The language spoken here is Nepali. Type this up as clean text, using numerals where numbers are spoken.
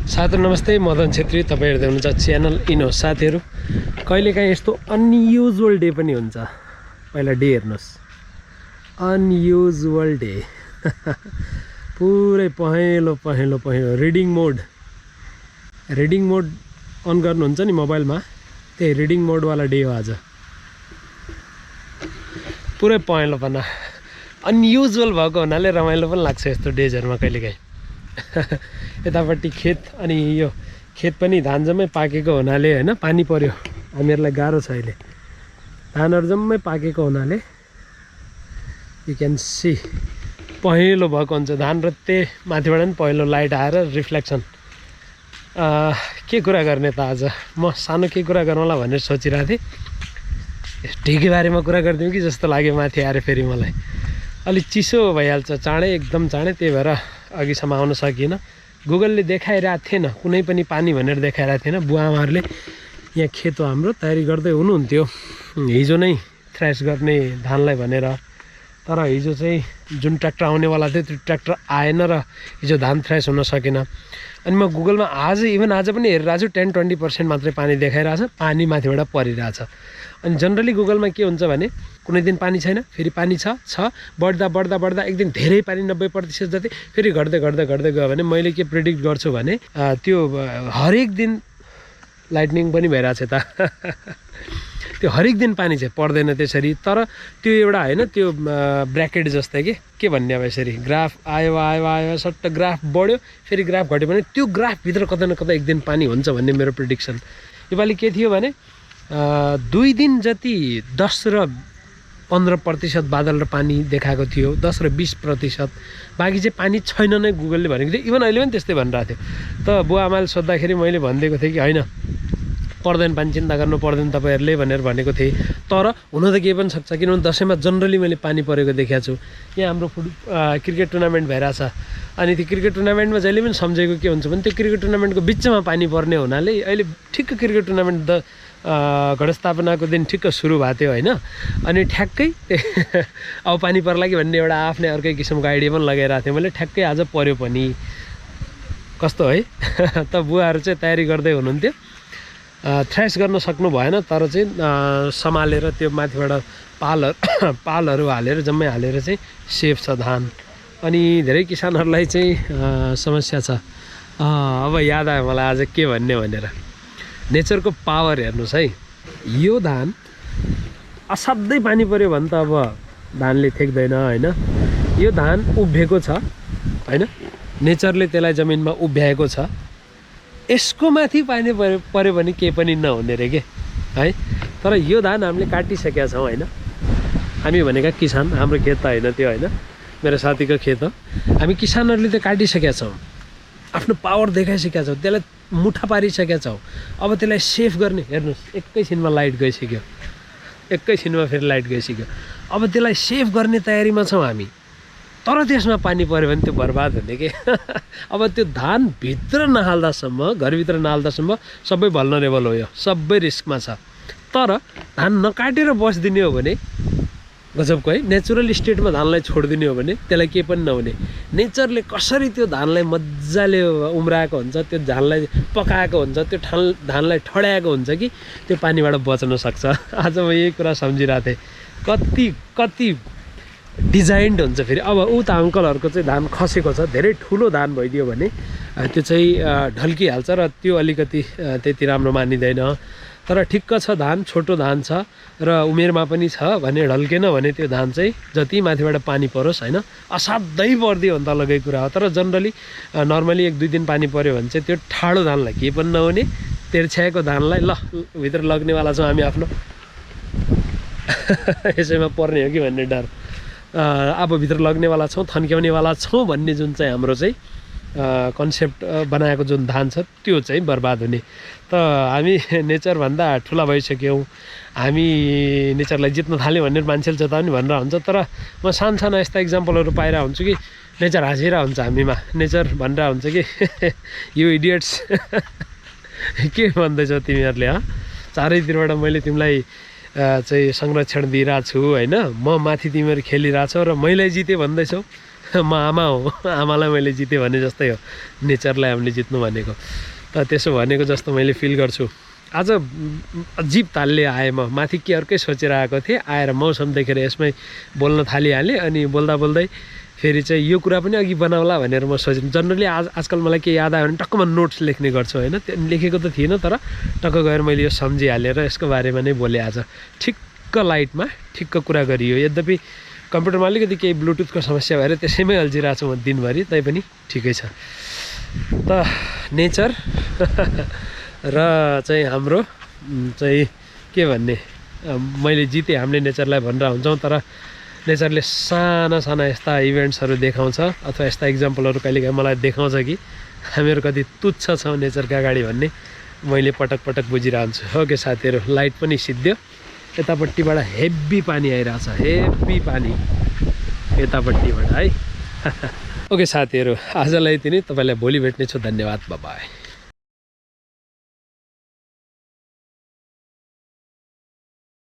साथीहरु नमस्ते, म धन छेत्री। तपाईं हेर्दै हुनुहुन्छ च्यानल इनो। साथीहरु, कहिलेकाहीँ यस्तो अनयुजुअल डे पनि हुन्छ। पहिला डे हेर्नुस्, अनयुजुअल डे। पुरै पहेँलो पहेँलो पहेँलो। रिडिङ मोड अन गर्नुहुन्छ नि मोबाइलमा, त्यही रिडिङ मोडवाला डे हो आज। पुरै पहेँलोपना, अनयुजुअल भएको हुनाले रमाइलो पनि लाग्छ यस्तो डेजहरुमा कहिलेकाहीँ। यतापट्टि खेत, अनि यो खेत पनि धान जम्मै पाकेको हुनाले हैन, पानी पर्यो, हामीहरुलाई गाह्रो छ अहिले। धानहरु जम्मै पाकेको हुनाले यु क्यान सी पहेँलो भएको हुन्छ धान, र त्यही माथिबाट पनि पहेँलो लाइट आएर रिफ्लेक्सन। के कुरा गर्ने त आज? म सानो के कुरा गरौँला भनेर सोचिरहेको थिएँ। ढिकी बारेमा कुरा गरिदिउँ कि जस्तो लाग्यो माथि आएर फेरि मलाई। अलि चिसो भइहाल्छ चाँडै, एकदम चाँडै, त्यही भएर अघिसम्म आउन सकिनँ। गुगलले देखाइरहेको थिएन, कुनै पनि पानी भनेर देखाइरहेको थिएन। बुवाआमाहरूले यहाँ खेत हो हाम्रो, तयारी गर्दै हुनुहुन्थ्यो हिजो नै थ्रेस गर्ने धानलाई भनेर। तर हिजो चाहिँ जुन ट्र्याक्टर आउनेवाला थियो त्यो ट्र्याक्टर आएन र हिजो धान थ्रेस हुन सकेन। अनि म गुगलमा आज पनि हेरिरहेको छु, 10-20% मात्रै पानी देखाइरहेछ, पानी माथिबाट परिरहेछ। अनि जनरली गुगलमा के हुन्छ भने कुनै दिन पानी छैन, फेरि पानी छ, बढ्दा बढ्दा बढ्दा एक दिन धेरै पानी 90% जति, फेरि घट्दै घट्दै घट्दै गयो भने मैले के प्रेडिक्ट गर्छु भने त्यो हरेक दिन लाइटनिङ पनि भइरहेछ त। त्यो हरेक दिन पानी चाहिँ पर्दैन त्यसरी। तर त्यो एउटा हैन, त्यो ब्र्याकेट जस्तै के भन्ने अब, यसरी ग्राफ आयो आयो आयो, सट्ट ग्राफ बढ्यो, फेरि ग्राफ घट्यो भने त्यो ग्राफभित्र कतै न कतै एक दिन पानी हुन्छ भन्ने मेरो प्रेडिक्सन। योपालि के थियो भने 2 दिन जति 10 र 15% बादल र पानी देखाएको थियो, 10 र 20%। बाँकी चाहिँ पानी छैन नै गुगलले भनेको थियो। इभन अहिले पनि त्यस्तै भनिरहेको थियो। त बुवा आमाले सोद्धाखेरि मैले भनिदिएको थिएँ कि होइन, पर्दैन पानी, चिन्ता गर्नु पर्दैन तपाईँहरूले भनेर भनेको थिएँ। तर हुन त केही पनि सक्छ, किनभने दसैँमा जनरली मैले पानी परेको देखाएको छु। यहाँ हाम्रो क्रिकेट टुर्नामेन्ट भइरहेछ, अनि त्यो क्रिकेट टुर्नामेन्टमा जहिले पनि सम्झेको के हुन्छ भने त्यो क्रिकेट टुर्नामेन्टको बिचमा पानी पर्ने हुनाले अहिले ठिक्क क्रिकेट टुर्नामेन्ट घटस्थापनाको दिन ठिक्क सुरु भएको थियो होइन। अनि ठ्याक्कै अब पानी पर्ला कि भन्ने एउटा आफ्नै अर्कै किसिमको आइडिया पनि लगाइरहेको थिएँ मैले। ठ्याक्कै आज पर्यो पनि, कस्तो है। त बुवाहरू चाहिँ तयारी गर्दै हुनुहुन्थ्यो। थ्रेस गर्न सक्नु भएन, तर चाहिँ सम्हालेर त्यो माथिबाट पालहरू हालेर जम्मै हालेर चाहिँ सेफ छ धान। अनि धेरै किसानहरूलाई चाहिँ समस्या छ। अब याद आयो मलाई आज के भन्ने भनेर। नेचरको पावर हेर्नुहोस् है। यो धान असाध्यै पानी पर्यो भने त अब धानले ठेक्दैन होइन। यो धान उभिएको छ होइन, नेचरले त्यसलाई जमिनमा उभ्याएको छ। यसको माथि पानी पर्यो भने केही पनि नहुने रे के है। तर यो धान हामीले काटिसकेका छौँ होइन। हामी भनेका किसान, हाम्रो खेत त होइन त्यो होइन, मेरो साथीको खेत हो। हामी किसानहरूले त काटिसकेका छौँ, आफ्नो पावर देखाइसकेका छौँ, त्यसलाई मुठा पारिसकेका छौँ। अब त्यसलाई सेफ गर्ने, हेर्नुहोस् एकैछिनमा लाइट गइसक्यो, एकैछिनमा फेरि लाइट गइसक्यो। अब त्यसलाई सेफ गर्ने तयारीमा छौँ हामी। तर त्यसमा पानी पर्यो भने त्यो बर्बाद हुने के। अब त्यो धान भित्र नहाल्दासम्म, घरभित्र नहाल्दासम्म सबै भल्नरेबल हो, यो सबै रिस्कमा छ। तर धान नकाटेर बसिदिने हो भने गजबको है। नेचुरल स्टेटमा धानलाई छोडिदिने हो भने त्यसलाई केही पनि नहुने। नेचरले कसरी त्यो धानलाई मजाले उम्राएको हुन्छ, त्यो धानलाई पकाएको हुन्छ, त्यो धानलाई ठड्याएको हुन्छ कि त्यो पानीबाट बच्न सक्छ। आज म यही कुरा सम्झिरहेको थिएँ, कति डिजाइन्ड हुन्छ फेरि। अब उता अङ्कलहरूको चाहिँ धान खसेको छ, धेरै ठुलो धान भइदियो भने त्यो चाहिँ ढल्किहाल्छ र त्यो अलिकति त्यति राम्रो मानिँदैन। तर ठिक्क छ, धान छोटो धान छ र उमेरमा पनि छ भने ढल्केन भने त्यो धान चाहिँ जति माथिबाट पानी परोस् होइन, असाध्यै पर्दियो भने त अलग्गै कुरा हो। तर जनरली नर्मली 1-2 दिन पानी पऱ्यो भने चाहिँ त्यो ठाडो धानलाई केही पनि नहुने, तेर्छ्याएको धानलाई ल भित्र लग्नेवाला छौँ हामी आफ्नो। यसैमा पर्ने हो कि भन्ने डर। अब भित्र लग्नेवाला छौँ, थन्क्याउनेवाला छौँ भन्ने जुन चाहिँ हाम्रो चाहिँ कन्सेप्ट बनाएको जुन धान छ त्यो चाहिँ बर्बाद हुने। त हामी नेचरभन्दा ठुला भइसक्यौँ, हामी नेचरलाई जित्न थाल्यौँ भनेर मान्छेले जता पनि भनेर हुन्छ। तर म सानो यस्ता इक्जाम्पलहरू पाइरहेको हुन्छु कि नेचर हाँसिरहेको हुन्छ हामीमा। नेचर भनिरहेको हुन्छ कि यु इडियट्स, के भन्दैछौ तिमीहरूले, चारैतिरबाट मैले तिमीलाई चाहिँ संरक्षण दिइरहेको छु होइन, म माथि तिमीहरू खेलिरहेछौ र मैले जितेँ भन्दैछौ। म आमा हो, आमालाई मैले जितेँ भने जस्तै हो नेचरलाई हामीले जित्नु भनेको। त त्यसो भनेको जस्तो मैले फिल गर्छु। आज अजिब तालले आएँ म, माथि के अर्कै सोचेर आएको थिएँ, आएर मौसम देखेर यसमै बोल्न थालिहालेँ। अनि बोल्दा बोल्दै फेरि चाहिँ यो कुरा पनि अघि बनाउला भनेर म सोचेँ। जनरली आजकल मलाई के याद आयो भने टक्कमा नोट्स लेख्ने गर्छु होइन, त्यो लेखेको त थिएन तर टक्क गएर मैले यो सम्झिहालेर यसको बारेमा नै बोलेँ आज। ठिक्क लाइटमा ठिक्क कुरा गरियो। यद्यपि कम्प्युटरमा अलिकति केही ब्लुटुथको समस्या भएर त्यसैमै अल्झिरहेको छु म दिनभरि, तैपनि ठिकै छ। त नेचर र चाहिँ हाम्रो चाहिँ के भन्ने, मैले जितेँ हामीले नेचरलाई भनेर हुन्छौँ, तर नेचरले साना साना यस्ता इभेन्ट्सहरू देखाउँछ अथवा यस्ता इक्जाम्पलहरू कहिलेकाहीँ मलाई देखाउँछ कि हामीहरू कति तुच्छ छौँ नेचरका अगाडि भन्ने मैले पटक पटक बुझिरहन्छु। ओके साथीहरू, लाइट पनि सिद्धियो। यतापट्टिबाट हेभी पानी आइरहेछ, हेभी पानी यतापट्टिबाट है। ओके साथीहरू, आजलाई यति नै। तपाईँलाई भोलि भेट्नेछु। धन्यवाद, बाई बाई।